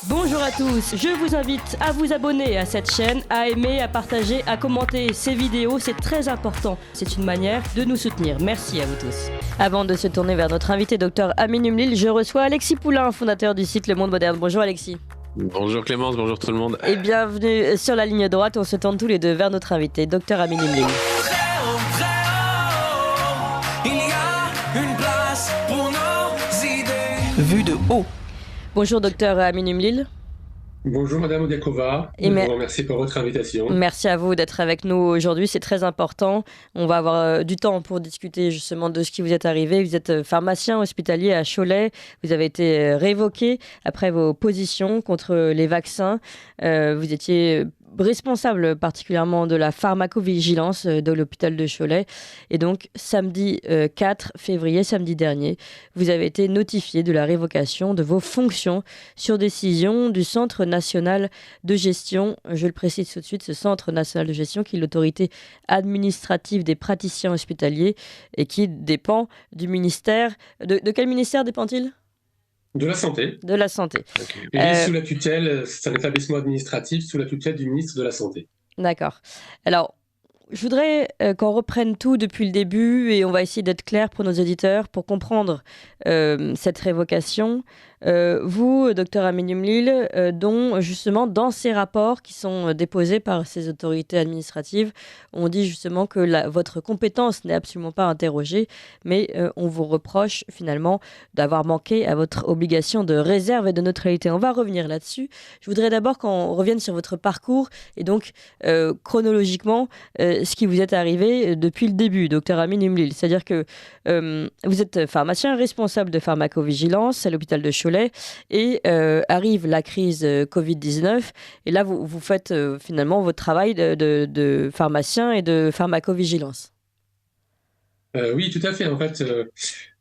Bonjour à tous, je vous invite à vous abonner à cette chaîne, à aimer, à partager, à commenter ces vidéos, c'est très important. C'est une manière de nous soutenir. Merci à vous tous. Avant de se tourner vers notre invité, Dr Aminou Mlil, je reçois Alexis Poulain, fondateur du site Le Monde Moderne. Bonjour Alexis. Bonjour Clémence, bonjour tout le monde. Et bienvenue sur la ligne droite, on se tourne tous les deux vers notre invité, Dr Aminou Mlil. Vue de haut. Bonjour Dr Aminou Mlil. Bonjour Madame Odiakova, je vous remercie pour votre invitation. Merci à vous d'être avec nous aujourd'hui, c'est très important. On va avoir du temps pour discuter justement de ce qui vous est arrivé. Vous êtes pharmacien hospitalier à Cholet, vous avez été révoqué après vos positions contre les vaccins. Vous étiez responsable particulièrement de la pharmacovigilance de l'hôpital de Cholet. Et donc, samedi 4 février, samedi dernier, vous avez été notifié de la révocation de vos fonctions sur décision du Centre national de gestion. Je le précise tout de suite, ce Centre national de gestion qui est l'autorité administrative des praticiens hospitaliers et qui dépend du ministère. De quel ministère dépend-il ? De la santé. De la santé. Okay. Il est sous la tutelle, c'est un établissement administratif sous la tutelle du ministre de la Santé. D'accord. Alors, je voudrais qu'on reprenne tout depuis le début et on va essayer d'être clair pour nos auditeurs pour comprendre cette révocation. Vous, Dr Aminou Mlil, dont justement dans ces rapports qui sont déposés par ces autorités administratives, on dit justement que votre compétence n'est absolument pas interrogée, mais on vous reproche finalement d'avoir manqué à votre obligation de réserve et de neutralité. On va revenir là-dessus. Je voudrais d'abord qu'on revienne sur votre parcours et donc chronologiquement ce qui vous est arrivé depuis le début, Dr Aminou Mlil. C'est-à-dire que vous êtes pharmacien responsable de pharmacovigilance à l'hôpital de Cholet et arrive la crise Covid-19 et là vous faites finalement votre travail de pharmacien et de pharmacovigilance. Oui, tout à fait. En fait,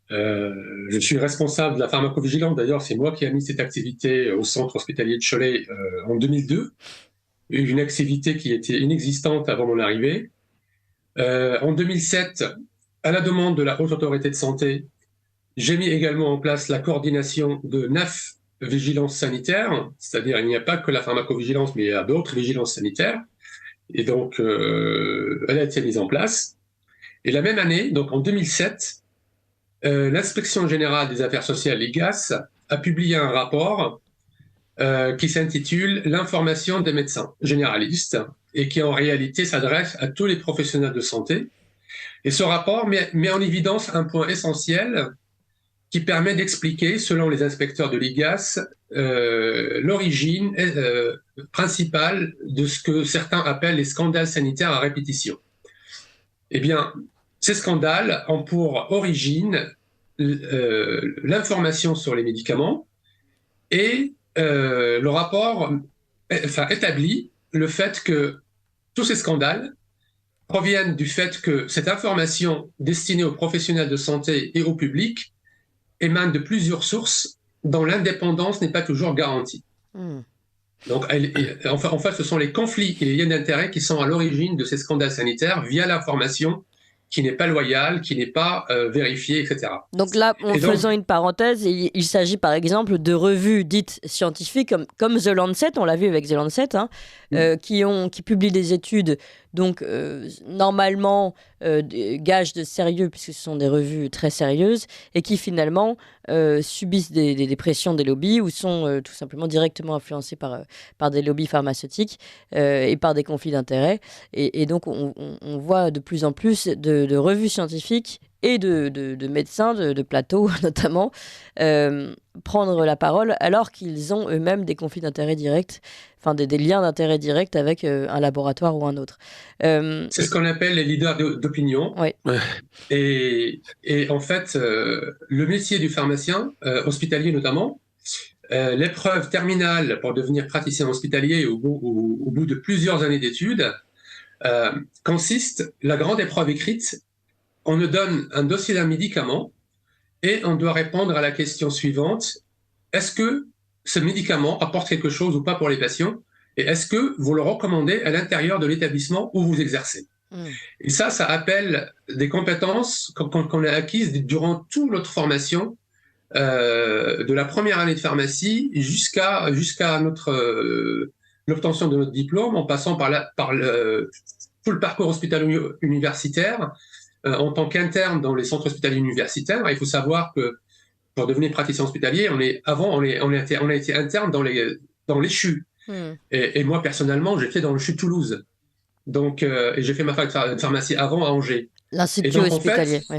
je suis responsable de la pharmacovigilance. D'ailleurs, c'est moi qui ai mis cette activité au centre hospitalier de Cholet en 2002. Une activité qui était inexistante avant mon arrivée. En 2007, à la demande de la Haute Autorité de Santé, j'ai mis également en place la coordination de 9 vigilances sanitaires, c'est-à-dire il n'y a pas que la pharmacovigilance, mais il y a d'autres vigilances sanitaires. Et donc, elle a été mise en place. Et la même année, donc en 2007, l'Inspection générale des affaires sociales, l'IGAS, a publié un rapport qui s'intitule « L'information des médecins généralistes » et qui en réalité s'adresse à tous les professionnels de santé. Et ce rapport met en évidence un point essentiel qui permet d'expliquer, selon les inspecteurs de l'IGAS, l'origine principale de ce que certains appellent les scandales sanitaires à répétition. Eh bien, ces scandales ont pour origine l'information sur les médicaments et le rapport établit le fait que tous ces scandales proviennent du fait que cette information destinée aux professionnels de santé et au public émane de plusieurs sources dont l'indépendance n'est pas toujours garantie. Donc, en fait, ce sont les conflits et les liens d'intérêt qui sont à l'origine de ces scandales sanitaires via l'information qui n'est pas loyale, qui n'est pas vérifiée, etc. Donc là, en faisant une parenthèse, il s'agit par exemple de revues dites scientifiques comme The Lancet, on l'a vu avec The Lancet, qui publient des études, donc normalement gages de sérieux, puisque ce sont des revues très sérieuses, et qui finalement subissent des pressions des lobbies ou sont tout simplement directement influencés par des lobbies pharmaceutiques et par des conflits d'intérêts. Et donc on voit de plus en plus de revues scientifiques et de médecins de plateau notamment prendre la parole alors qu'ils ont eux-mêmes des conflits d'intérêts directs, enfin des liens d'intérêts directs avec un laboratoire ou un autre. C'est ce qu'on appelle les leaders d'opinion. Oui. Et en fait, le métier du pharmacien, hospitalier notamment, l'épreuve terminale pour devenir praticien hospitalier au bout de plusieurs années d'études, consiste, la grande épreuve écrite, on nous donne un dossier d'un médicament et on doit répondre à la question suivante. Est-ce que ce médicament apporte quelque chose ou pas pour les patients? Et est-ce que vous le recommandez à l'intérieur de l'établissement où vous exercez? Et ça appelle des compétences qu'on a acquises durant toute notre formation de la première année de pharmacie jusqu'à l'obtention de notre diplôme, en passant tout le parcours hospitalo-universitaire en tant qu'interne dans les centres hospitaliers universitaires. Il faut savoir que pour devenir praticien hospitalier, on a été interne dans les CHU. Et moi, personnellement, j'étais dans le CHU de Toulouse. Donc, et j'ai fait ma fac de pharmacie avant à Angers. L'Institut hospitalier, oui.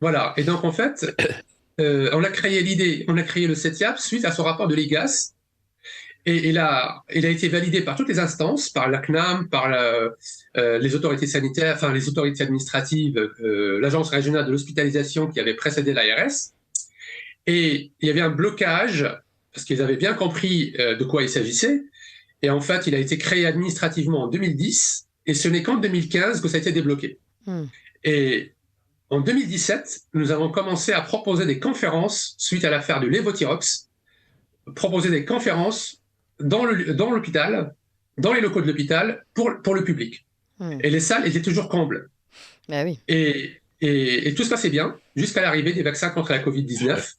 Voilà. Et donc, en fait, on a créé le CETIAP suite à ce rapport de l'IGAS. Et il a été validé par toutes les instances, par la CNAM, par les autorités sanitaires, enfin les autorités administratives, l'Agence régionale de l'hospitalisation qui avait précédé l'ARS. Et il y avait un blocage, parce qu'ils avaient bien compris de quoi il s'agissait. Et en fait, il a été créé administrativement en 2010, et ce n'est qu'en 2015 que ça a été débloqué. Et en 2017, nous avons commencé à proposer des conférences suite à l'affaire du Levothyrox, proposer des conférences dans l'hôpital, dans les locaux de l'hôpital, pour le public. Et les salles étaient toujours combles. Ben oui. Et tout se passait bien, jusqu'à l'arrivée des vaccins contre la Covid-19,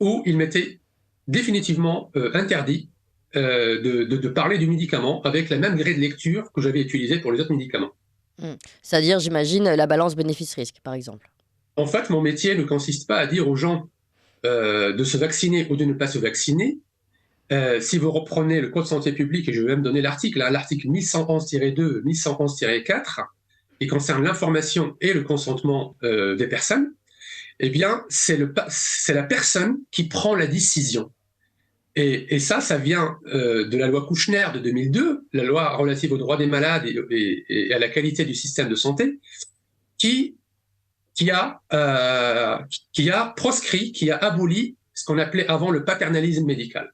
où il m'était définitivement interdit de parler du médicament avec la même grille de lecture que j'avais utilisée pour les autres médicaments. C'est-à-dire, j'imagine, la balance bénéfice-risque, par exemple. En fait, mon métier ne consiste pas à dire aux gens de se vacciner ou de ne pas se vacciner. Si vous reprenez le Code santé publique, et je vais même donner l'article 1111-2, 1111-4, qui concerne l'information et le consentement des personnes, eh bien, c'est la personne qui prend la décision. Et ça vient de la loi Kouchner de 2002, la loi relative aux droits des malades et à la qualité du système de santé, qui a proscrit, qui a aboli ce qu'on appelait avant le paternalisme médical.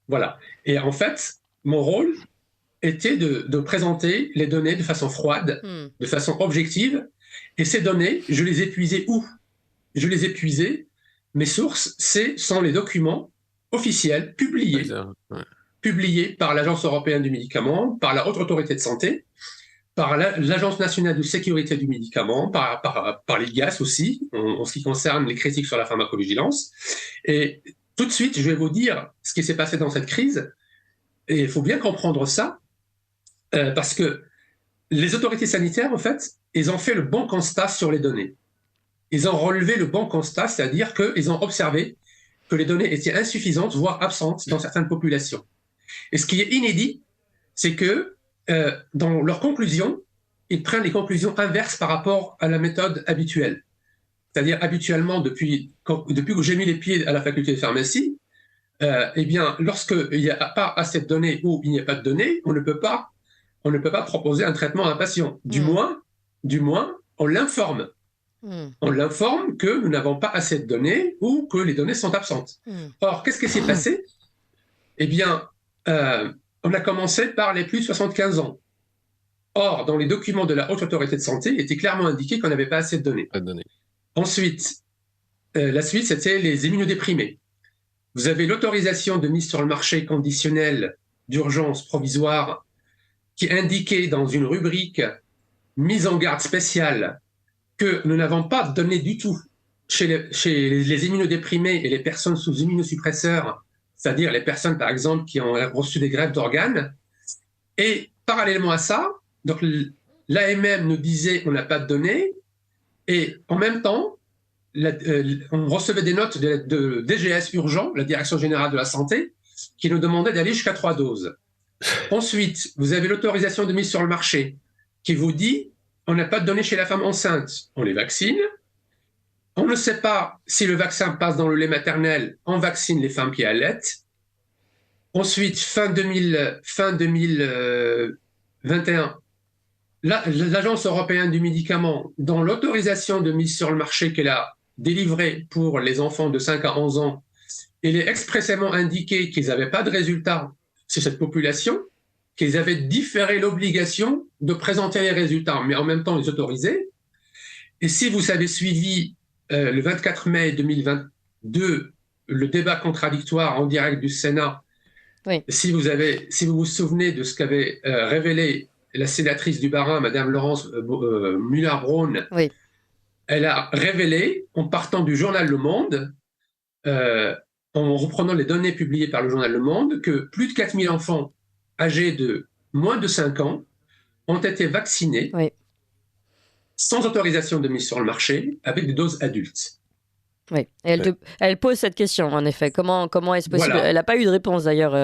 Voilà. Et en fait, mon rôle était de présenter les données de façon froide, de façon objective. Et ces données, je les ai puisées où? Je les ai puisées. Mes sources, sont les documents officiels publiés par l'Agence européenne du médicament, par la Haute Autorité de Santé, par l'Agence nationale de sécurité du médicament, par l'IGAS aussi, en ce qui concerne les critiques sur la pharmacovigilance. Et tout de suite, je vais vous dire ce qui s'est passé dans cette crise. Et il faut bien comprendre ça, parce que les autorités sanitaires, en fait, ils ont fait le bon constat sur les données. Ils ont relevé le bon constat, c'est-à-dire qu'ils ont observé que les données étaient insuffisantes, voire absentes dans certaines populations. Et ce qui est inédit, c'est que dans leurs conclusions, ils prennent les conclusions inverses par rapport à la méthode habituelle. C'est-à-dire, habituellement, depuis que j'ai mis les pieds à la faculté de pharmacie, eh bien, lorsqu'il n'y a pas assez de données ou il n'y a pas de données, on ne peut pas proposer un traitement à un patient. Du moins, on l'informe. On l'informe que nous n'avons pas assez de données ou que les données sont absentes. Or, qu'est-ce qui s'est passé? Eh bien, on a commencé par les plus de 75 ans. Or, dans les documents de la Haute Autorité de Santé, il était clairement indiqué qu'on n'avait pas assez de données. Pas de données. Ensuite, la suite, c'était les immunodéprimés. Vous avez l'autorisation de mise sur le marché conditionnelle d'urgence provisoire qui indiquait dans une rubrique mise en garde spéciale que nous n'avons pas de données du tout chez les immunodéprimés et les personnes sous immunosuppresseurs, c'est-à-dire les personnes, par exemple, qui ont reçu des greffes d'organes. Et parallèlement à ça, donc l'AMM nous disait on n'a pas de données, et en même temps, on recevait des notes de DGS Urgent, la Direction Générale de la Santé, qui nous demandait d'aller jusqu'à 3 doses. Ensuite, vous avez l'autorisation de mise sur le marché qui vous dit on n'a pas de données chez la femme enceinte, on les vaccine. On ne sait pas si le vaccin passe dans le lait maternel, on vaccine les femmes qui allaitent. Ensuite, fin 2021, l'Agence européenne du médicament, dans l'autorisation de mise sur le marché qu'elle a délivrée pour les enfants de 5 à 11 ans, il est expressément indiqué qu'ils n'avaient pas de résultats sur cette population, qu'ils avaient différé l'obligation de présenter les résultats, mais en même temps les autoriser. Et si vous avez suivi le 24 mai 2022 le débat contradictoire en direct du Sénat, oui. Si vous vous souvenez de ce qu'avait révélé la sénatrice du Bas-Rhin, Madame Laurence Müller-Braun, oui. elle a révélé, en partant du journal Le Monde, en reprenant les données publiées par le journal Le Monde, que plus de 4000 enfants âgés de moins de 5 ans ont été vaccinés sans autorisation de mise sur le marché avec des doses adultes. Oui, et elle pose cette question, en effet. Comment est-ce possible? Elle n'a pas eu de réponse, d'ailleurs.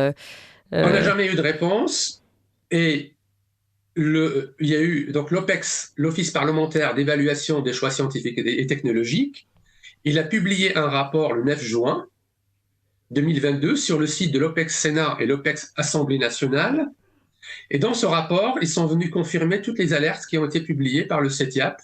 On n'a jamais eu de réponse. Et il y a eu donc l'OPEX, l'Office parlementaire d'évaluation des choix scientifiques et technologiques. Il a publié un rapport le 9 juin 2022 sur le site de l'OPEX Sénat et l'OPEX Assemblée nationale. Et dans ce rapport, ils sont venus confirmer toutes les alertes qui ont été publiées par le CETIAP,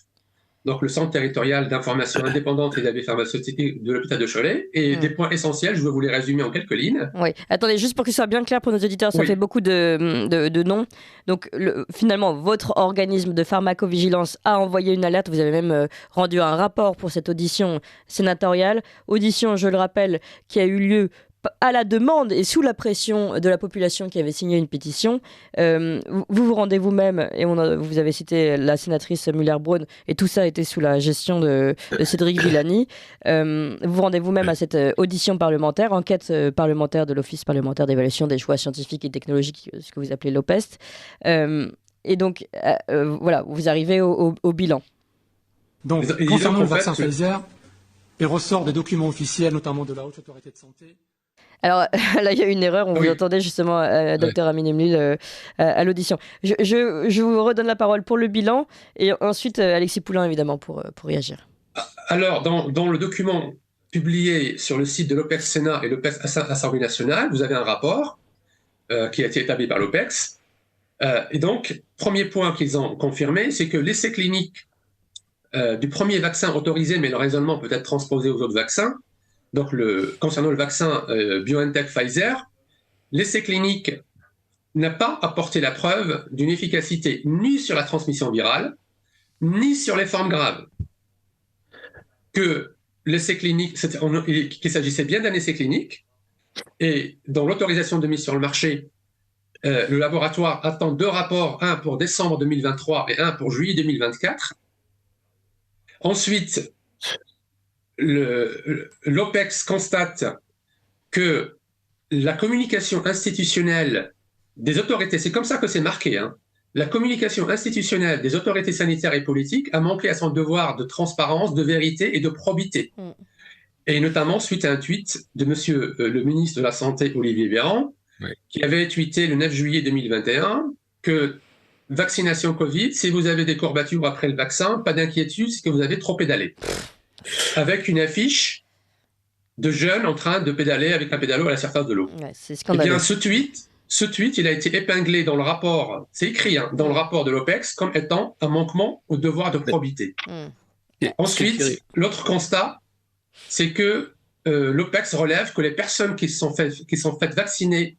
donc le Centre territorial d'information indépendante et d'avis pharmaceutiques de l'hôpital de Cholet. Et des points essentiels, je vais vous les résumer en quelques lignes. Oui, attendez, juste pour que ce soit bien clair pour nos auditeurs, ça fait beaucoup de noms. Donc finalement, votre organisme de pharmacovigilance a envoyé une alerte. Vous avez même rendu un rapport pour cette audition sénatoriale. Audition, je le rappelle, qui a eu lieu à la demande et sous la pression de la population qui avait signé une pétition. Vous vous rendez vous-même, et vous avez cité la sénatrice Muller-Bronn, et tout ça était sous la gestion de Cédric Villani. Vous vous rendez vous-même à cette audition parlementaire, enquête parlementaire de l'Office parlementaire d'évaluation des choix scientifiques et technologiques, ce que vous appelez l'OPEST. Et donc, voilà, vous arrivez au bilan. Donc, concernant le vaccin Pfizer, il ressort des documents officiels, notamment de la Haute Autorité de Santé. Alors là, il y a une erreur, on vous entendait justement, Dr Aminé Mlil, à l'audition. Je vous redonne la parole pour le bilan, et ensuite Alexis Poulain, évidemment, pour réagir. Alors, dans le document publié sur le site de l'OPEX Sénat et l'OPEX Assemblée nationale, vous avez un rapport qui a été établi par l'OPEX. Et donc, premier point qu'ils ont confirmé, c'est que l'essai clinique du premier vaccin autorisé, mais le raisonnement peut être transposé aux autres vaccins. Donc, concernant le vaccin BioNTech Pfizer, l'essai clinique n'a pas apporté la preuve d'une efficacité ni sur la transmission virale, ni sur les formes graves. Que l'essai clinique, qu'il s'agissait bien d'un essai clinique, et dans l'autorisation de mise sur le marché, le laboratoire attend 2 rapports, un pour décembre 2023 et un pour juillet 2024. Ensuite, l'OPEX constate que la communication institutionnelle des autorités, c'est comme ça que c'est marqué, la communication institutionnelle des autorités sanitaires et politiques a manqué à son devoir de transparence, de vérité et de probité. Et notamment suite à un tweet de monsieur le ministre de la Santé, Olivier Véran, qui avait tweeté le 9 juillet 2021 que vaccination Covid, si vous avez des courbatures après le vaccin, pas d'inquiétude, c'est que vous avez trop pédalé. Avec une affiche de jeunes en train de pédaler avec un pédalo à la surface de l'eau. C'est scandaleux. Eh bien, ce tweet, il a été épinglé dans le rapport, c'est écrit, dans le rapport de l'OPEX, comme étant un manquement au devoir de probité. Ensuite, l'autre constat, c'est que l'OPEX relève que les personnes qui sont faites vacciner,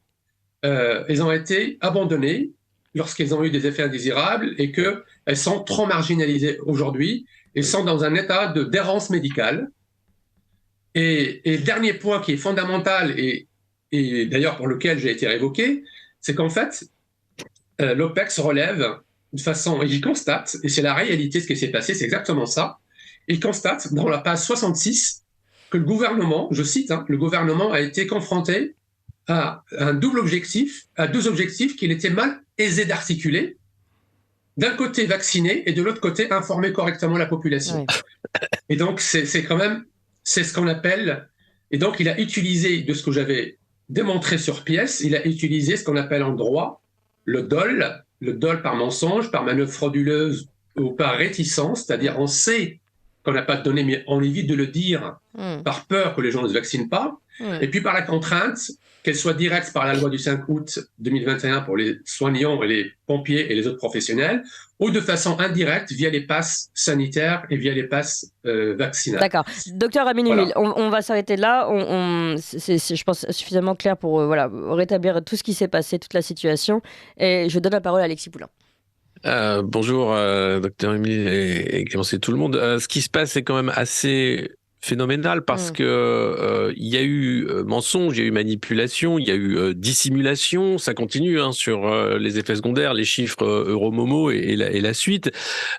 elles ont été abandonnées lorsqu'elles ont eu des effets indésirables et qu'elles sont trop marginalisées aujourd'hui et sont dans un état d'errance médicale. Et le dernier point qui est fondamental et d'ailleurs pour lequel j'ai été révoqué, c'est qu'en fait, l'OPEX relève de façon, et j'y constate, et c'est la réalité ce qui s'est passé, c'est exactement ça, il constate dans la page 66 que le gouvernement, je cite, le gouvernement a été confronté à un double objectif, à 2 objectifs qu'il était mal aisé d'articuler. D'un côté vacciner et de l'autre côté informer correctement la population. Et donc c'est quand même, c'est ce qu'on appelle, et donc il a utilisé, de ce que j'avais démontré sur pièce, il a utilisé ce qu'on appelle en droit le dol par mensonge, par manœuvre frauduleuse ou par réticence, c'est-à-dire on sait qu'on n'a pas de données, mais on évite de le dire par peur que les gens ne se vaccinent pas, et puis par la contrainte, qu'elle soit directe par la loi du 5 août 2021 pour les soignants et les pompiers et les autres professionnels, ou de façon indirecte via les passes sanitaires et via les passes vaccinales. D'accord. Docteur Aminé Mlil, on va s'arrêter là. C'est, je pense, suffisamment clair pour rétablir tout ce qui s'est passé, toute la situation. Et je donne la parole à Alexis Poulain. Bonjour, docteur Émile et Clémence et tout le monde. Ce qui se passe est quand même assez phénoménal parce que il y a eu mensonge, il y a eu manipulation, il y a eu dissimulation. Ça continue sur les effets secondaires, les chiffres Euromomo et la suite.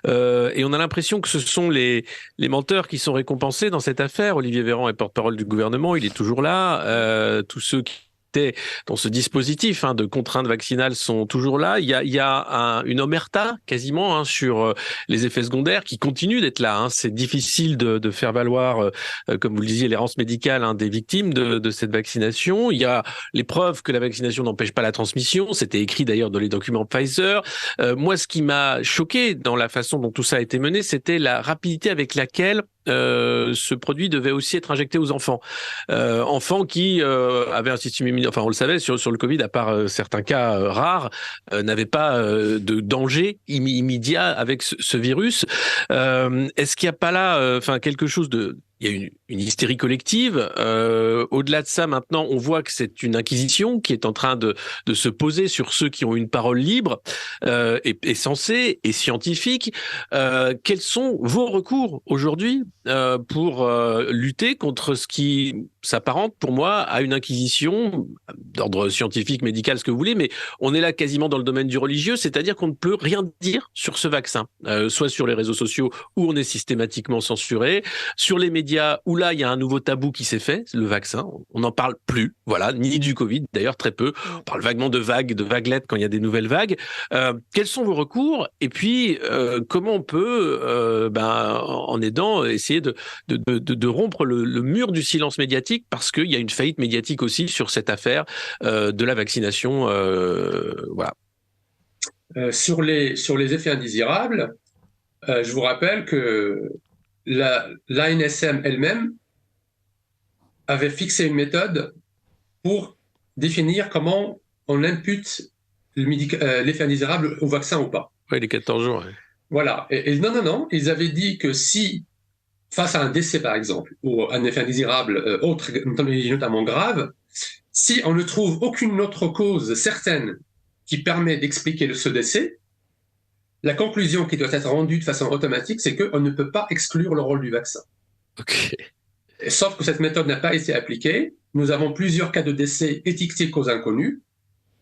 Et on a l'impression que ce sont les menteurs qui sont récompensés dans cette affaire. Olivier Véran est porte-parole du gouvernement, il est toujours là. Tous ceux qui étaient dans ce dispositif de contrainte vaccinale sont toujours là. Il y a une omerta quasiment sur les effets secondaires qui continuent d'être là. C'est difficile de faire valoir, comme vous le disiez, l'errance médicale des victimes de cette vaccination. Il y a les preuves que la vaccination n'empêche pas la transmission. C'était écrit d'ailleurs dans les documents Pfizer. Moi, ce qui m'a choqué dans la façon dont tout ça a été mené, c'était la rapidité avec laquelle ce produit devait aussi être injecté aux enfants. Enfants qui avaient un système immunitaire, enfin on le savait sur le Covid, à part certains cas rares, n'avaient pas de danger immédiat avec ce virus. Est-ce qu'il n'y a pas là quelque chose de... Il y a une hystérie collective. Au-delà de ça, maintenant, on voit que c'est une inquisition qui est en train de se poser sur ceux qui ont une parole libre et sensée et scientifique. Quels sont vos recours aujourd'hui pour lutter contre ce qui s'apparente pour moi à une inquisition d'ordre scientifique, médical, ce que vous voulez, mais on est là quasiment dans le domaine du religieux, c'est-à-dire qu'on ne peut rien dire sur ce vaccin, soit sur les réseaux sociaux où on est systématiquement censuré, sur les médias où là il y a un nouveau tabou qui s'est fait, le vaccin, on n'en parle plus, voilà, ni du Covid, d'ailleurs très peu, on parle vaguement de vagues, de vaguelettes quand il y a des nouvelles vagues. Quels sont vos recours et puis comment on peut, en aidant, essayer de rompre le mur du silence médiatique parce qu'il y a une faillite médiatique aussi sur cette affaire de la vaccination, voilà. Sur les effets indésirables, je vous rappelle que l'ANSM elle-même avait fixé une méthode pour définir comment on impute l'effet indésirable au vaccin ou pas. Oui, les 14 jours. Ouais. Voilà. Et non, ils avaient dit que si, face à un décès par exemple, ou un effet indésirable autre, notamment grave, si on ne trouve aucune autre cause certaine qui permet d'expliquer ce décès, la conclusion qui doit être rendue de façon automatique, c'est qu'on ne peut pas exclure le rôle du vaccin. Okay. Sauf que cette méthode n'a pas été appliquée. Nous avons plusieurs cas de décès étiquetés cause inconnue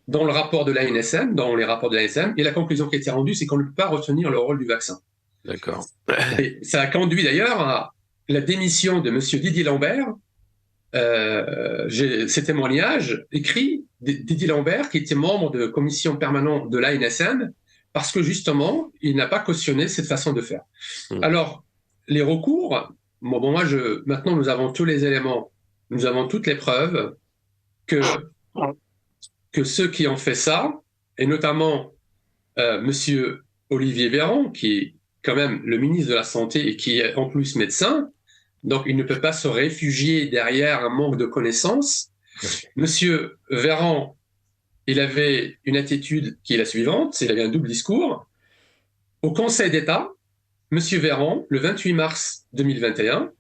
dans le rapport de l'ANSM, dans les rapports de l'ANSM, et la conclusion qui a été rendue, c'est qu'on ne peut pas retenir le rôle du vaccin. D'accord. Et ça a conduit d'ailleurs à la démission de M. Didier Lambert. J'ai ces témoignages écrits, Didier Lambert, qui était membre de commission permanente de l'ANSM, parce que justement, il n'a pas cautionné cette façon de faire. Alors, les recours, maintenant nous avons tous les éléments, nous avons toutes les preuves que ceux qui ont fait ça, et notamment Monsieur Olivier Véran, qui est quand même le ministre de la Santé et qui est en plus médecin, donc il ne peut pas se réfugier derrière un manque de connaissances. Monsieur Véran, il avait une attitude qui est la suivante, il avait un double discours. Au Conseil d'État, Monsieur Véran, le 28 mars 2021,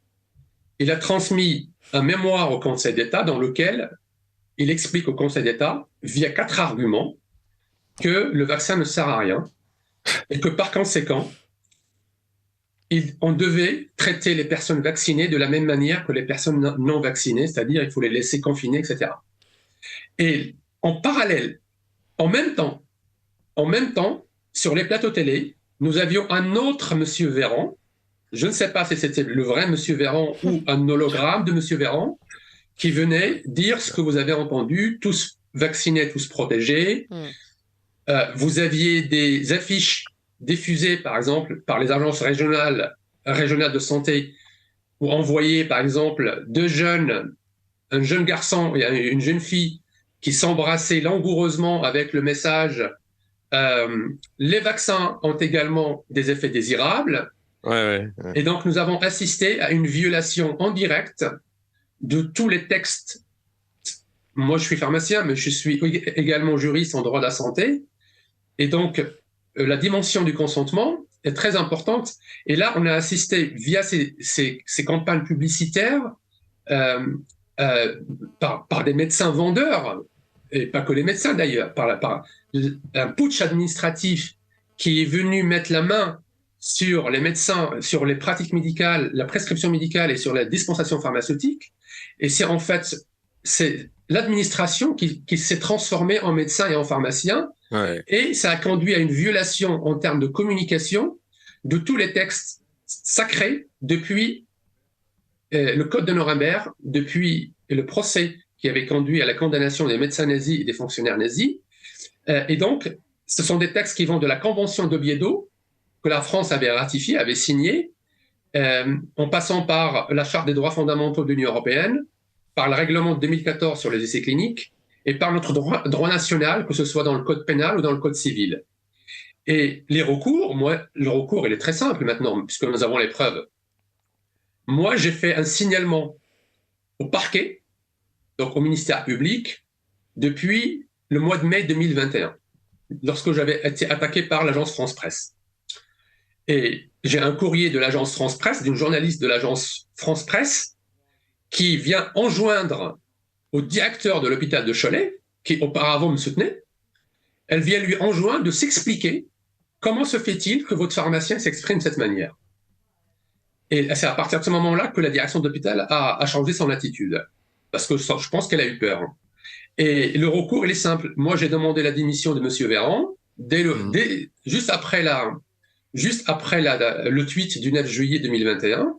il a transmis un mémoire au Conseil d'État dans lequel il explique au Conseil d'État, via 4 arguments, que le vaccin ne sert à rien et que par conséquent, on devait traiter les personnes vaccinées de la même manière que les personnes non vaccinées, c'est-à-dire il faut les laisser confiner, etc. Et en parallèle, en même temps, sur les plateaux télé, nous avions un autre Monsieur Véran, je ne sais pas si c'était le vrai Monsieur Véran ou un hologramme de Monsieur Véran, qui venait dire ce que vous avez entendu, tous vaccinés, tous protégés. Vous aviez des affiches diffusées, par exemple, par les agences régionales de santé, ou envoyées, par exemple, un jeune garçon et une jeune fille qui s'embrassaient langoureusement avec le message les vaccins ont également des effets désirables. Ouais. Et donc, nous avons assisté à une violation en direct de tous les textes. Moi, je suis pharmacien, mais je suis également juriste en droit de la santé. Et donc, la dimension du consentement est très importante. Et là, on a assisté via ces campagnes publicitaires par des médecins vendeurs, et pas que les médecins d'ailleurs, par un putsch administratif qui est venu mettre la main sur les médecins, sur les pratiques médicales, la prescription médicale et sur la dispensation pharmaceutique. Et c'est l'administration qui s'est transformée en médecin et en pharmacien. Ouais. Et ça a conduit à une violation en termes de communication de tous les textes sacrés depuis le Code de Nuremberg, depuis le procès qui avait conduit à la condamnation des médecins nazis et des fonctionnaires nazis. Et donc, ce sont des textes qui vont de la Convention d'Oviedo, que la France avait ratifiée, avait signée, en passant par la Charte des droits fondamentaux de l'Union européenne, par le règlement de 2014 sur les essais cliniques, et par notre droit national, que ce soit dans le code pénal ou dans le code civil. Et les recours, le recours, il est très simple maintenant, puisque nous avons les preuves. Moi, j'ai fait un signalement au parquet, donc au ministère public, depuis le mois de mai 2021, lorsque j'avais été attaqué par l'agence France Presse. Et j'ai un courrier de l'agence France Presse, d'une journaliste de l'agence France Presse, qui vient enjoindre au directeur de l'hôpital de Cholet, qui auparavant me soutenait, elle vient lui enjoindre de s'expliquer comment se fait-il que votre pharmacien s'exprime de cette manière. Et c'est à partir de ce moment-là que la direction de l'hôpital a changé son attitude, parce que je pense qu'elle a eu peur. Et le recours, il est simple. Moi, j'ai demandé la démission de M. Véran, juste après le tweet du 9 juillet 2021.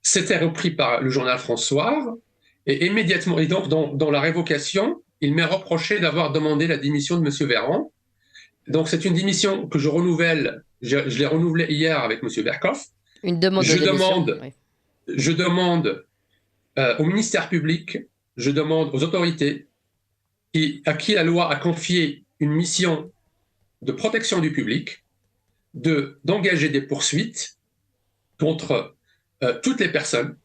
C'était repris par le journal François, et immédiatement, et donc dans la révocation, il m'est reproché d'avoir demandé la démission de M. Véran. Donc c'est une démission que je renouvelle, je l'ai renouvelée hier avec M. Berkoff. Une demande de démission. Je demande au ministère public, je demande aux autorités à qui la loi a confié une mission de protection du public, d'engager des poursuites contre toutes les personnes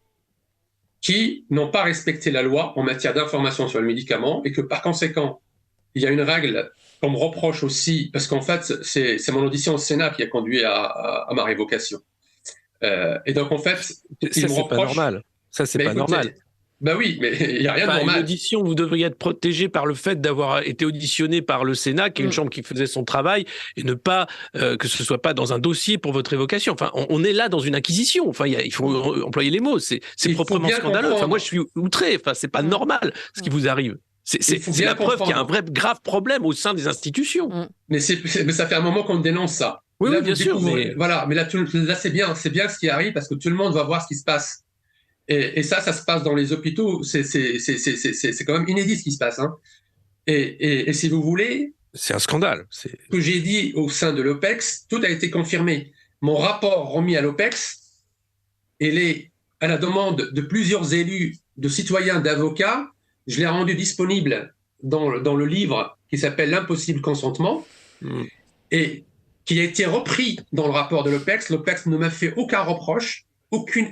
qui n'ont pas respecté la loi en matière d'information sur le médicament, et que par conséquent, il y a une règle qu'on me reproche aussi, parce qu'en fait, c'est mon audition au Sénat qui a conduit à ma révocation. Et donc en fait, ça, c'est pas normal. Ça, c'est pas normal. Ben oui, mais il n'y a rien de normal. Une audition, vous devriez être protégé par le fait d'avoir été auditionné par le Sénat, qui est une chambre qui faisait son travail, et ne pas que ce soit pas dans un dossier pour votre révocation. Enfin, on est là dans une inquisition. Enfin, il faut employer les mots. C'est proprement scandaleux. Enfin, moi, je suis outré. Enfin, c'est pas normal ce qui vous arrive. C'est la preuve qu'il y a un vrai grave problème au sein des institutions. Mais ça fait un moment qu'on dénonce ça. Oui, là, bien sûr. Voilà, mais là c'est bien ce qui arrive, parce que tout le monde va voir ce qui se passe. Et ça se passe dans les hôpitaux. C'est quand même inédit ce qui se passe. Hein. Et si vous voulez, c'est un scandale. Ce que j'ai dit au sein de l'OPEX, tout a été confirmé. Mon rapport remis à l'OPEX, il est à la demande de plusieurs élus, de citoyens, d'avocats. Je l'ai rendu disponible dans le livre qui s'appelle L'impossible consentement, et qui a été repris dans le rapport de l'OPEX. L'OPEX ne m'a fait aucun reproche.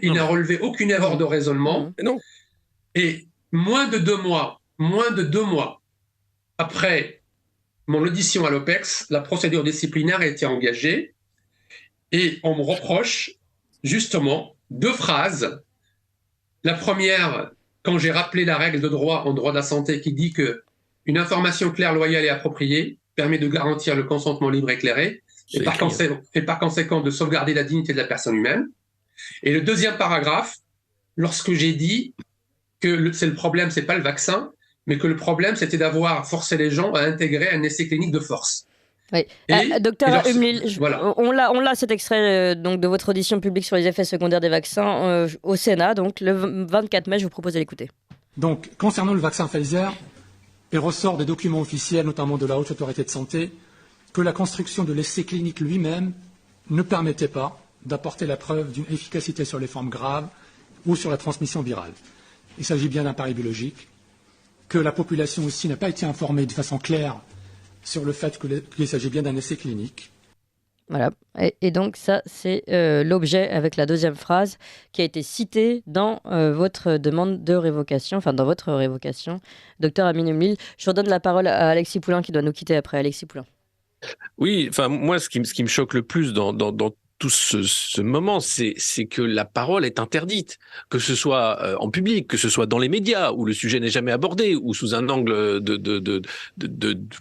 Il n'a relevé aucune erreur de raisonnement. Non. Et moins de deux mois après mon audition à l'OPEX, la procédure disciplinaire a été engagée, et on me reproche justement 2 phrases. La première, quand j'ai rappelé la règle de droit en droit de la santé qui dit que une information claire, loyale et appropriée permet de garantir le consentement libre et éclairé, et par conséquent de sauvegarder la dignité de la personne humaine. Et le deuxième paragraphe, lorsque j'ai dit que le problème, c'est pas le vaccin, mais que le problème, c'était d'avoir forcé les gens à intégrer un essai clinique de force. Oui. Docteur Humlil, voilà. on l'a cet extrait donc, de votre audition publique sur les effets secondaires des vaccins au Sénat, donc le 24 mai, je vous propose de l'écouter. Donc, concernant le vaccin Pfizer, il ressort des documents officiels, notamment de la Haute Autorité de Santé, que la construction de l'essai clinique lui-même ne permettait pas d'apporter la preuve d'une efficacité sur les formes graves ou sur la transmission virale. Il s'agit bien d'un pari biologique, que la population aussi n'a pas été informée de façon claire sur le fait qu'il s'agit bien d'un essai clinique. Voilà, et donc ça c'est l'objet avec la deuxième phrase qui a été citée dans votre demande de révocation, enfin dans votre révocation, docteur Amin Humlil. Je redonne la parole à Alexis Poulain qui doit nous quitter après. Alexis Poulain. Oui, enfin moi ce qui me choque le plus dans tout ce moment, c'est que la parole est interdite, que ce soit en public, que ce soit dans les médias, où le sujet n'est jamais abordé, ou sous un angle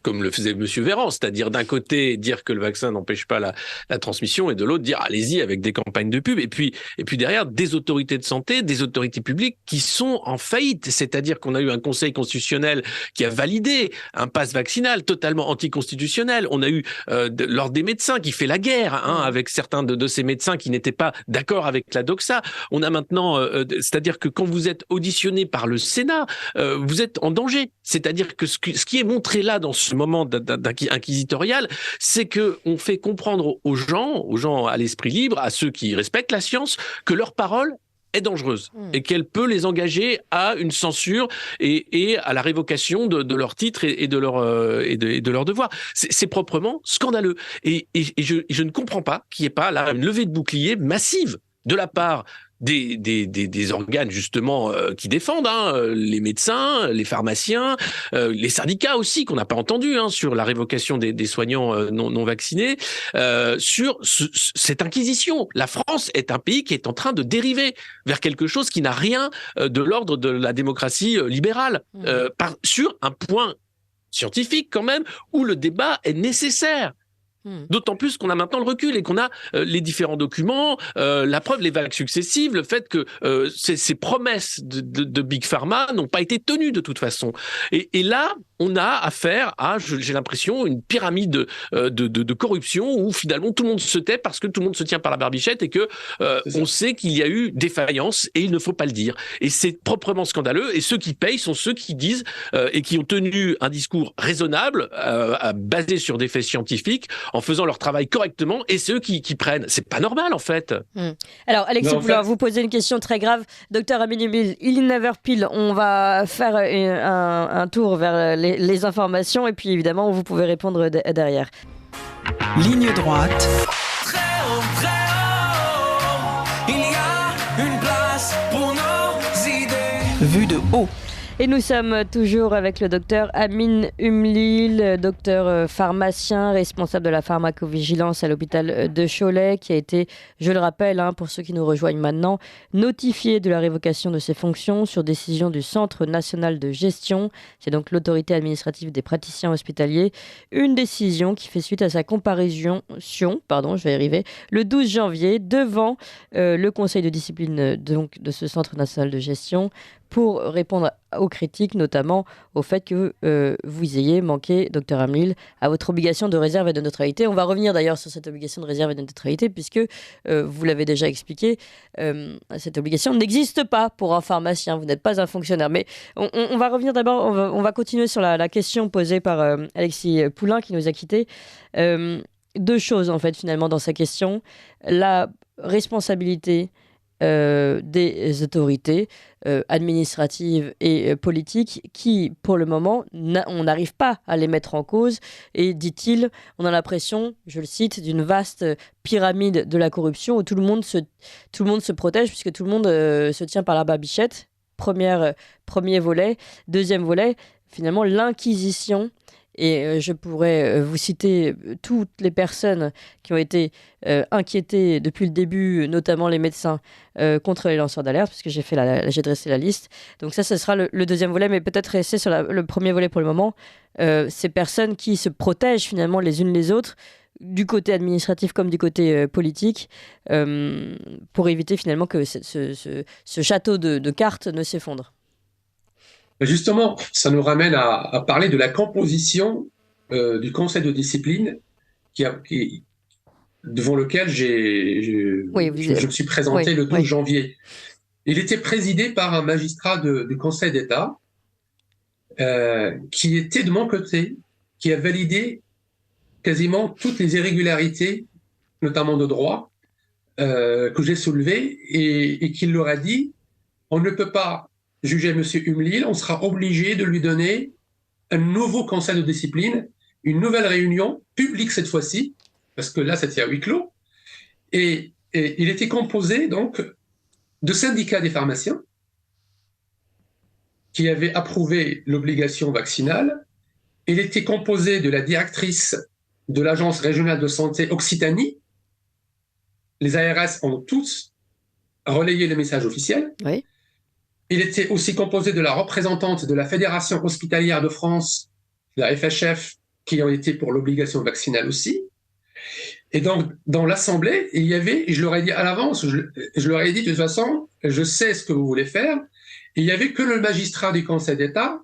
comme le faisait Monsieur Véran, c'est-à-dire d'un côté dire que le vaccin n'empêche pas la transmission, et de l'autre dire allez-y avec des campagnes de pub, et puis derrière des autorités de santé, des autorités publiques qui sont en faillite, c'est-à-dire qu'on a eu un Conseil constitutionnel qui a validé un pass vaccinal totalement anticonstitutionnel. On a eu l'Ordre des médecins qui fait la guerre avec certains de ces médecins qui n'étaient pas d'accord avec la doxa. On a maintenant, c'est-à-dire que quand vous êtes auditionné par le Sénat, vous êtes en danger. C'est-à-dire que ce qui est montré là dans ce moment inquisitorial, c'est que on fait comprendre aux gens à l'esprit libre, à ceux qui respectent la science, que leur parole est dangereuse et qu'elle peut les engager à une censure et à la révocation de leur titre et de leur devoir. C'est proprement scandaleux. Et je ne comprends pas qu'il n'y ait pas là une levée de bouclier massive de la part des organes justement qui défendent, les médecins, les pharmaciens, les syndicats aussi qu'on n'a pas entendu sur la révocation des soignants non vaccinés, sur cette inquisition. La France est un pays qui est en train de dériver vers quelque chose qui n'a rien de l'ordre de la démocratie libérale, sur un point scientifique quand même où le débat est nécessaire. D'autant plus qu'on a maintenant le recul et qu'on a les différents documents, la preuve, les vagues successives, le fait que ces promesses de Big Pharma n'ont pas été tenues de toute façon. Et là, on a affaire à, j'ai l'impression, une pyramide de corruption où finalement tout le monde se tait parce que tout le monde se tient par la barbichette et que on sait qu'il y a eu défaillance et il ne faut pas le dire. Et c'est proprement scandaleux. Et ceux qui payent sont ceux qui disent et qui ont tenu un discours raisonnable, basé sur des faits scientifiques, en faisant leur travail correctement, et c'est eux qui prennent. C'est pas normal, en fait. Alors, Alexis Poulain, vous posez une question très grave. Docteur Amin Umlil, il never pile. On va faire un tour vers les informations, et puis évidemment, vous pouvez répondre derrière. Ligne droite. Très haut, il y a une place pour nos idées. Vue de haut. Et nous sommes toujours avec le docteur Amin Umlil, docteur pharmacien, responsable de la pharmacovigilance à l'hôpital de Cholet, qui a été, je le rappelle, pour ceux qui nous rejoignent maintenant, notifié de la révocation de ses fonctions sur décision du Centre national de gestion. C'est donc l'autorité administrative des praticiens hospitaliers. Une décision qui fait suite à sa comparution, le 12 janvier devant le conseil de discipline donc, de ce Centre national de gestion, pour répondre aux critiques, notamment au fait que vous ayez manqué, docteur Umlil, à votre obligation de réserve et de neutralité. On va revenir d'ailleurs sur cette obligation de réserve et de neutralité, puisque, vous l'avez déjà expliqué, cette obligation n'existe pas pour un pharmacien. Vous n'êtes pas un fonctionnaire. Mais on va revenir d'abord, on va continuer sur la question posée par Alexis Poulain, qui nous a quittés. Deux choses, en fait, finalement, dans sa question. La responsabilité des autorités administratives et politiques qui, pour le moment, on n'arrive pas à les mettre en cause. Et, dit-il, on a l'impression, je le cite, d'une vaste pyramide de la corruption où tout le monde se protège puisque tout le monde se tient par la barbichette. Premier volet. Deuxième volet, finalement, l'inquisition. Et je pourrais vous citer toutes les personnes qui ont été inquiétées depuis le début, notamment les médecins, contre les lanceurs d'alerte, puisque j'ai dressé la liste. Donc ça, ce sera le deuxième volet, mais peut-être rester sur le premier volet pour le moment. Ces personnes qui se protègent finalement les unes les autres, du côté administratif comme du côté politique, pour éviter finalement que ce château de cartes ne s'effondre. Justement, ça nous ramène à parler de la composition du conseil de discipline devant lequel je me suis présenté le 12 janvier. Il était présidé par un magistrat du Conseil d'État qui était de mon côté, qui a validé quasiment toutes les irrégularités, notamment de droit, que j'ai soulevées et qui leur a dit « on ne peut pas juger M. Umlil, on sera obligé de lui donner un nouveau conseil de discipline, une nouvelle réunion, publique cette fois-ci, parce que là, c'était à huis clos. Et il était composé, donc, de syndicats des pharmaciens qui avaient approuvé l'obligation vaccinale. Il était composé de la directrice de l'Agence régionale de santé Occitanie, les ARS ont tous relayé le message officiel. Oui. Il était aussi composé de la représentante de la Fédération hospitalière de France, la FHF, qui ont été pour l'obligation vaccinale aussi. Et donc, dans l'Assemblée, il y avait, et je leur ai dit à l'avance, je leur ai dit de toute façon, je sais ce que vous voulez faire. Et il n'y avait que le magistrat du Conseil d'État.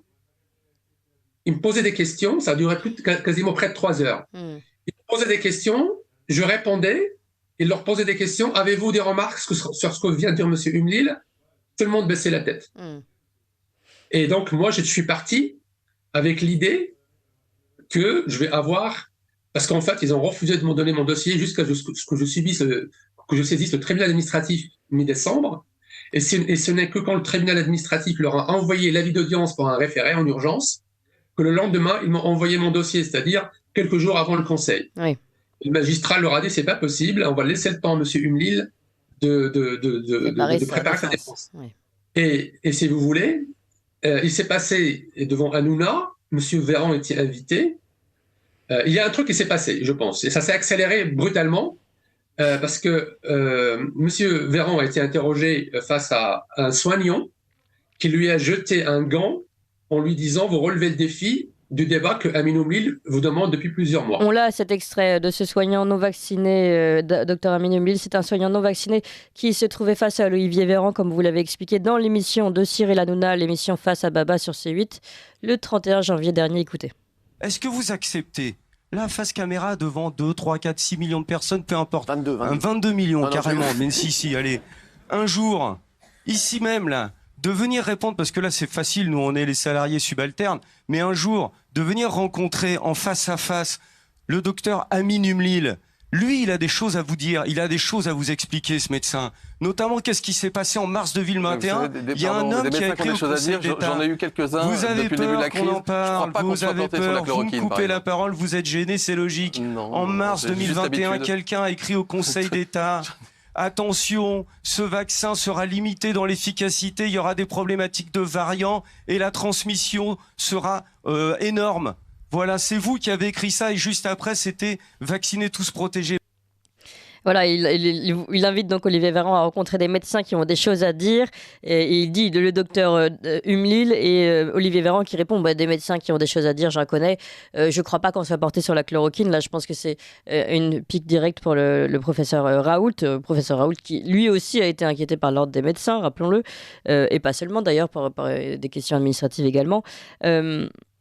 Il me posait des questions, ça a duré quasiment près de 3 heures. Il me posait des questions, je répondais, il leur posait des questions. Avez-vous des remarques sur ce que vient de dire M. Humlil? Tout le monde baissait la tête. Et donc, moi, je suis parti avec l'idée que je vais avoir... Parce qu'en fait, ils ont refusé de me donner mon dossier jusqu'à ce que je saisisse le tribunal administratif mi-décembre. Et ce n'est que quand le tribunal administratif leur a envoyé l'avis d'audience pour un référé en urgence que le lendemain, ils m'ont envoyé mon dossier, c'est-à-dire quelques jours avant le Conseil. Oui. Le magistrat leur a dit, c'est pas possible, on va laisser le temps à M. Humlil de préparer sa défense. Oui. Et si vous voulez, il s'est passé devant Hanouna, M. Véran était invité. Il y a un truc qui s'est passé, je pense, et ça s'est accéléré brutalement parce que M. Véran a été interrogé face à un soignant qui lui a jeté un gant en lui disant « Vous relevez le défi du débat que Amin Humlil vous demande depuis plusieurs mois ». On l'a, cet extrait de ce soignant non vacciné, Dr Amin Humlil. C'est un soignant non vacciné qui se trouvait face à Olivier Véran, comme vous l'avez expliqué, dans l'émission de Cyril Hanouna, l'émission Face à Baba sur C8, le 31 janvier dernier. Écoutez. Est-ce que vous acceptez là, face caméra, devant 2, 3, 4, 6 millions de personnes, peu importe. 22 millions, carrément. Mais si, allez. Un jour, ici même, là, de venir répondre, parce que là, c'est facile, nous, on est les salariés subalternes, mais un jour, de venir rencontrer en face à face le docteur Amin Humlil. Lui, il a des choses à vous dire, il a des choses à vous expliquer, ce médecin. Notamment, qu'est-ce qui s'est passé en mars 2021 ? Il y a un homme qui a écrit au Conseil d'État. J'en ai eu quelques-uns depuis le début de la crise. Vous avez peur qu'on en parle, vous avez peur, vous me coupez la parole, vous êtes gêné, c'est logique. En mars 2021, quelqu'un a écrit au Conseil d'État... Attention, ce vaccin sera limité dans l'efficacité, il y aura des problématiques de variants et la transmission sera énorme. Voilà, c'est vous qui avez écrit ça et juste après, c'était « Vacciner, tous protégés ». Voilà, il invite donc Olivier Véran à rencontrer des médecins qui ont des choses à dire. Et il dit le docteur Humlil et Olivier Véran qui répond des médecins qui ont des choses à dire, j'en connais. Je ne crois pas qu'on soit porté sur la chloroquine. Là, je pense que c'est une pique directe pour le professeur Raoult. Professeur Raoult qui lui aussi a été inquiété par l'ordre des médecins, rappelons-le. Et pas seulement d'ailleurs, par des questions administratives également.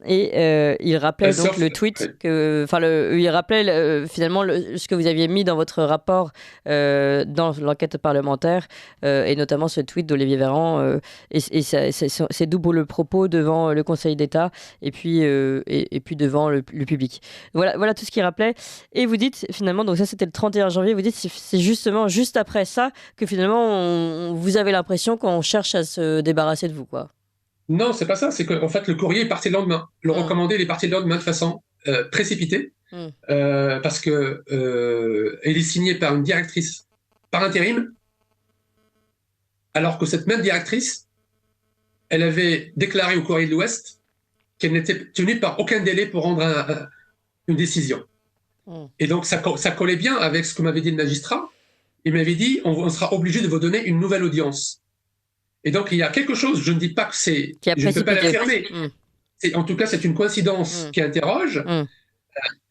Et il rappelait donc le tweet il rappelait finalement ce que vous aviez mis dans votre rapport dans l'enquête parlementaire et notamment ce tweet d'Olivier Véran et c'est double propos devant le Conseil d'État et puis devant le public. Voilà tout ce qu'il rappelait. Et vous dites finalement, donc ça c'était le 31 janvier, vous dites c'est justement juste après ça que finalement vous avez l'impression qu'on cherche à se débarrasser de vous, quoi. Non, c'est pas ça. C'est qu'en fait, le courrier est parti le lendemain. Le recommandé, il est parti le lendemain de façon précipitée, parce que il est signé par une directrice par intérim, alors que cette même directrice, elle avait déclaré au Courrier de l'Ouest qu'elle n'était tenue par aucun délai pour rendre une décision. Et donc, ça collait bien avec ce que m'avait dit le magistrat. Il m'avait dit, on sera obligé de vous donner une nouvelle audience. Et donc, il y a quelque chose, je ne dis pas que c'est... Je ne peux pas l'affirmer. En tout cas, c'est une coïncidence qui interroge.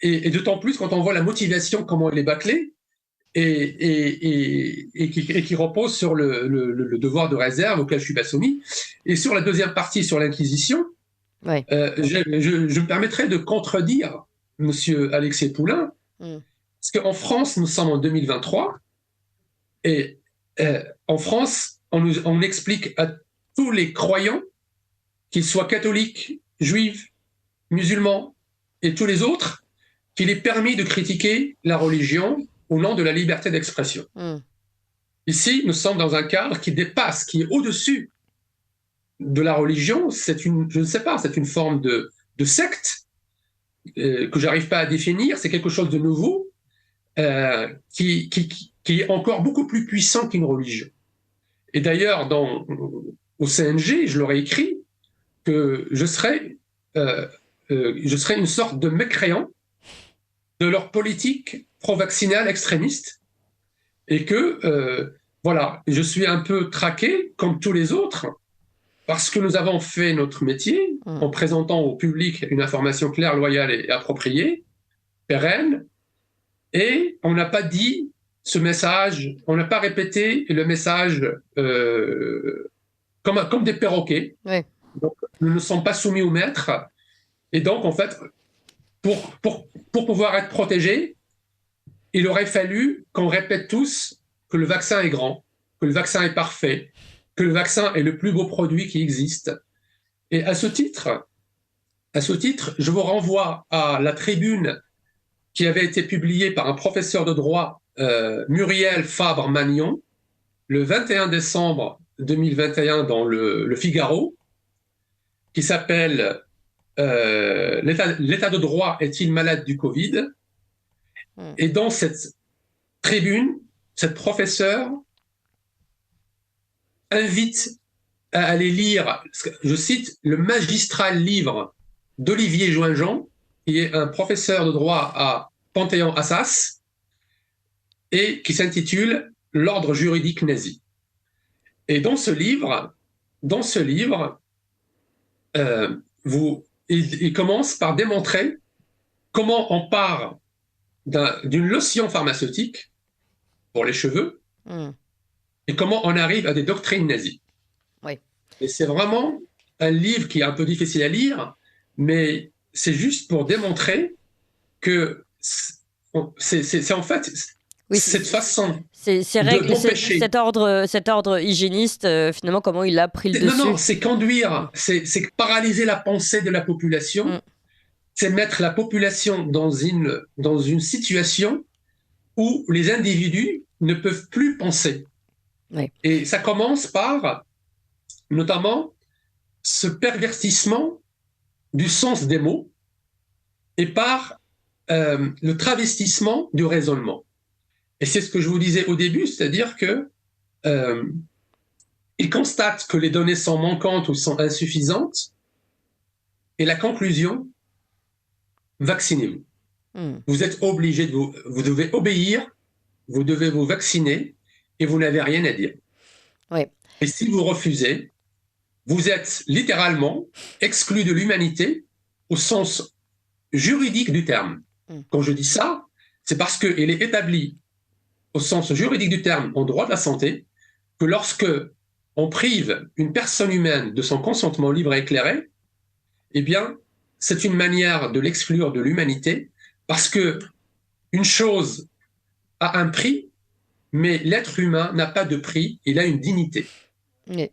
Et d'autant plus quand on voit la motivation, comment elle est bâclée, et qui repose sur le devoir de réserve auquel je ne suis pas soumis. Et sur la deuxième partie, sur l'Inquisition, je me permettrai de contredire M. Alexis Poulain, parce qu'en France, nous sommes en 2023, et en France, on explique à tous les croyants, qu'ils soient catholiques, juifs, musulmans et tous les autres, qu'il est permis de critiquer la religion au nom de la liberté d'expression. Ici, nous sommes dans un cadre qui dépasse, qui est au-dessus de la religion. Je ne sais pas, c'est une forme de secte que j'arrive pas à définir. C'est quelque chose de nouveau qui est encore beaucoup plus puissant qu'une religion. Et d'ailleurs, au CNG, je leur ai écrit que je serais une sorte de mécréant de leur politique pro-vaccinale extrémiste Et que, voilà, je suis un peu traqué, comme tous les autres, parce que nous avons fait notre métier en présentant au public une information claire, loyale et appropriée, pérenne, et on n'a pas dit ce message, on n'a pas répété le message comme des perroquets. Ouais. Donc, nous ne sommes pas soumis au maître. Et donc, en fait, pour pouvoir être protégés, il aurait fallu qu'on répète tous que le vaccin est grand, que le vaccin est parfait, que le vaccin est le plus beau produit qui existe. Et à ce titre, je vous renvoie à la tribune qui avait été publiée par un professeur de droit, Muriel Fabre-Magnon, le 21 décembre 2021 dans le Figaro, qui s'appelle L'état de droit est-il malade du Covid? Et dans cette tribune, cette professeure invite à aller lire, je cite, le magistral livre d'Olivier Joinjean, qui est un professeur de droit à Panthéon-Assas, et qui s'intitule L'ordre juridique nazi. Et dans ce livre, il commence par démontrer comment on part d'une lotion pharmaceutique pour les cheveux et comment on arrive à des doctrines nazies. Oui. Et c'est vraiment un livre qui est un peu difficile à lire, mais c'est juste pour démontrer que c'est en fait cette façon d'empêcher. Cet ordre hygiéniste, finalement, comment il a pris le dessus. Non, c'est conduire, c'est paralyser la pensée de la population, c'est mettre la population dans une situation où les individus ne peuvent plus penser. Oui. Et ça commence par, notamment, ce pervertissement du sens des mots et par le travestissement du raisonnement. Et c'est ce que je vous disais au début, c'est-à-dire que ils constatent que les données sont manquantes ou sont insuffisantes, et la conclusion, vaccinez-vous. Vous êtes obligé vous devez obéir, vous devez vous vacciner, et vous n'avez rien à dire. Oui. Et si vous refusez, vous êtes littéralement exclu de l'humanité au sens juridique du terme. Quand je dis ça, c'est parce qu'il est établi au sens juridique du terme en droit de la santé que lorsque on prive une personne humaine de son consentement libre et éclairé, eh bien, c'est une manière de l'exclure de l'humanité parce que une chose a un prix, mais l'être humain n'a pas de prix, il a une dignité. Oui.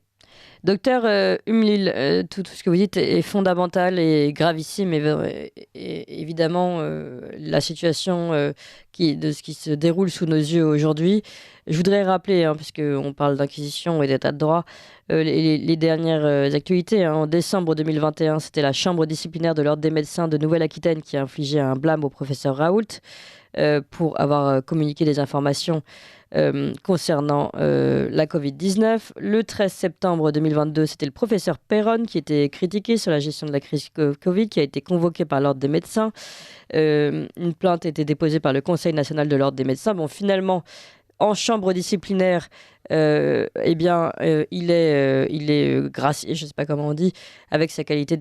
Docteur Humlil, tout ce que vous dites est fondamental et gravissime. Et évidemment, la situation de ce qui se déroule sous nos yeux aujourd'hui. Je voudrais rappeler, puisqu'on parle d'inquisition et d'état de droit, les dernières actualités. En décembre 2021, c'était la Chambre disciplinaire de l'Ordre des médecins de Nouvelle-Aquitaine qui a infligé un blâme au professeur Raoult pour avoir communiqué des informations concernant la Covid-19. Le 13 septembre 2022, c'était le professeur Perron qui était critiqué sur la gestion de la crise Covid, qui a été convoqué par l'Ordre des médecins. Une plainte a été déposée par le Conseil national de l'Ordre des médecins. Bon, finalement, en chambre disciplinaire, il est gracié, je ne sais pas comment on dit, avec sa qualité.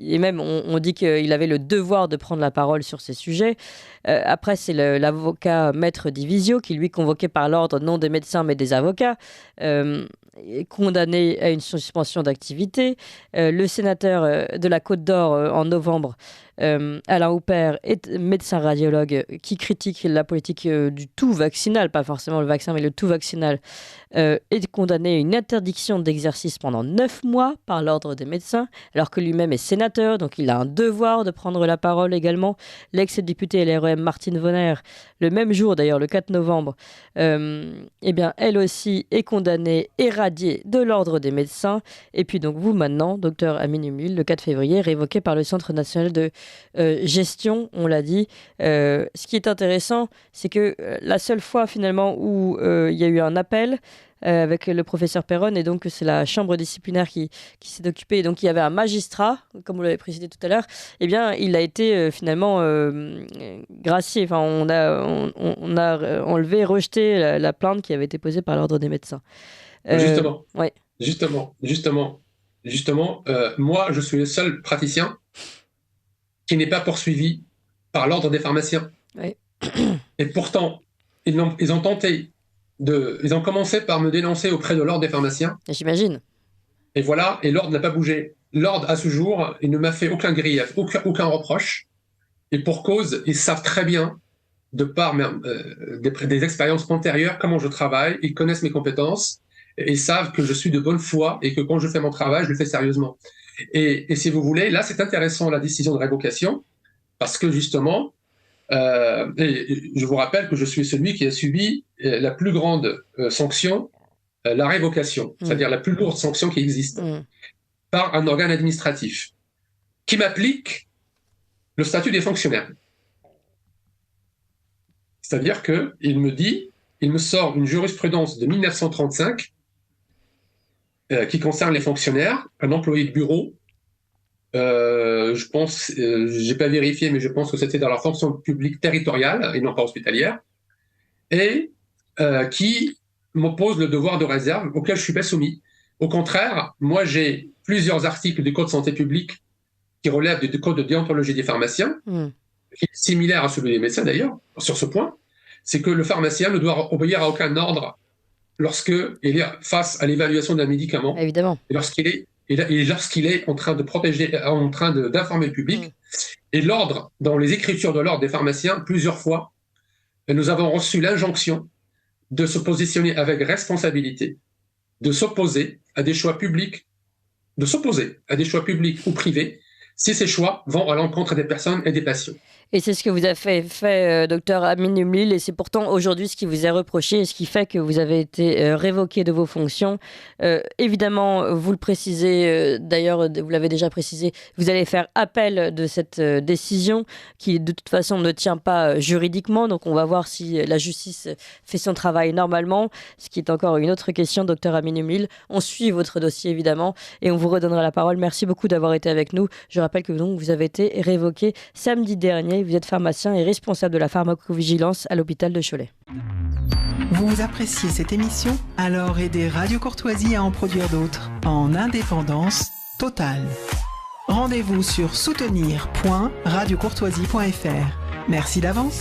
Et même, on dit qu'il avait le devoir de prendre la parole sur ces sujets. Après, c'est l'avocat maître Divisio qui, lui, convoqué par l'ordre, non des médecins, mais des avocats, est condamné à une suspension d'activité. Le sénateur de la Côte d'Or, en novembre, Alain Houpert, est médecin radiologue qui critique la politique du tout vaccinal, pas forcément le vaccin, mais le tout vaccinal, est condamné à une interdiction d'exercice pendant 9 mois par l'ordre des médecins, alors que lui-même est sénateur, donc il a un devoir de prendre la parole également. L'ex-députée LREM Martine Vonner, le même jour d'ailleurs, le 4 novembre, elle aussi est condamnée et radiée de l'ordre des médecins. Et puis donc vous maintenant, docteur Amine Humlil, le 4 février, révoqué par le Centre national de gestion, on l'a dit. Ce qui est intéressant, c'est que la seule fois finalement où il y a eu un appel, avec le professeur Perron, et donc c'est la chambre disciplinaire qui s'est occupée. Et donc il y avait un magistrat, comme vous l'avez précisé tout à l'heure, eh bien il a été finalement gracié. Enfin, on a enlevé, rejeté la plainte qui avait été posée par l'ordre des médecins. Justement, moi je suis le seul praticien qui n'est pas poursuivi par l'ordre des pharmaciens. Oui. Et pourtant, ils ont commencé par me dénoncer auprès de l'ordre des pharmaciens. J'imagine. Et voilà, et l'ordre n'a pas bougé. L'ordre, à ce jour, il ne m'a fait aucun grief, aucun reproche. Et pour cause, ils savent très bien, de par des expériences antérieures, comment je travaille. Ils connaissent mes compétences et savent que je suis de bonne foi et que quand je fais mon travail, je le fais sérieusement. Et si vous voulez, là, c'est intéressant, la décision de révocation, parce que justement, et je vous rappelle que je suis celui qui a subi la plus grande sanction, la révocation, c'est-à-dire la plus lourde sanction qui existe, par un organe administratif, qui m'applique le statut des fonctionnaires. C'est-à-dire qu'il me sort une jurisprudence de 1935 qui concerne les fonctionnaires, un employé de bureau, je pense, j'ai pas vérifié, mais je pense que c'était dans la fonction publique territoriale et non pas hospitalière, et qui m'oppose le devoir de réserve auquel je suis pas soumis. Au contraire, moi j'ai plusieurs articles du Code de santé publique qui relèvent du Code de déontologie des pharmaciens, qui est similaire à celui des médecins d'ailleurs, sur ce point, c'est que le pharmacien ne doit obéir à aucun ordre lorsqu'il est face à l'évaluation d'un médicament. Évidemment. Et lorsqu'il est en train de protéger, d'informer le public. Et l'ordre, dans les écritures de l'ordre des pharmaciens, plusieurs fois, nous avons reçu l'injonction de se positionner avec responsabilité, de s'opposer à des choix publics, ou privés, si ces choix vont à l'encontre des personnes et des patients. Et c'est ce que vous avez fait, docteur Amin Umlil, et c'est pourtant aujourd'hui ce qui vous est reproché et ce qui fait que vous avez été révoqué de vos fonctions. Évidemment, vous le précisez, d'ailleurs vous l'avez déjà précisé, vous allez faire appel de cette décision qui de toute façon ne tient pas juridiquement, donc on va voir si la justice fait son travail normalement, ce qui est encore une autre question, docteur Amin Umlil. On suit votre dossier évidemment et on vous redonnera la parole. Merci beaucoup d'avoir été avec nous. Je rappelle que donc, vous avez été révoqué samedi dernier. Vous êtes pharmacien et responsable de la pharmacovigilance à l'hôpital de Cholet. Vous appréciez cette émission? Alors aidez Radio Courtoisie à en produire d'autres en indépendance totale. Rendez-vous sur soutenir.radiocourtoisie.fr. Merci d'avance.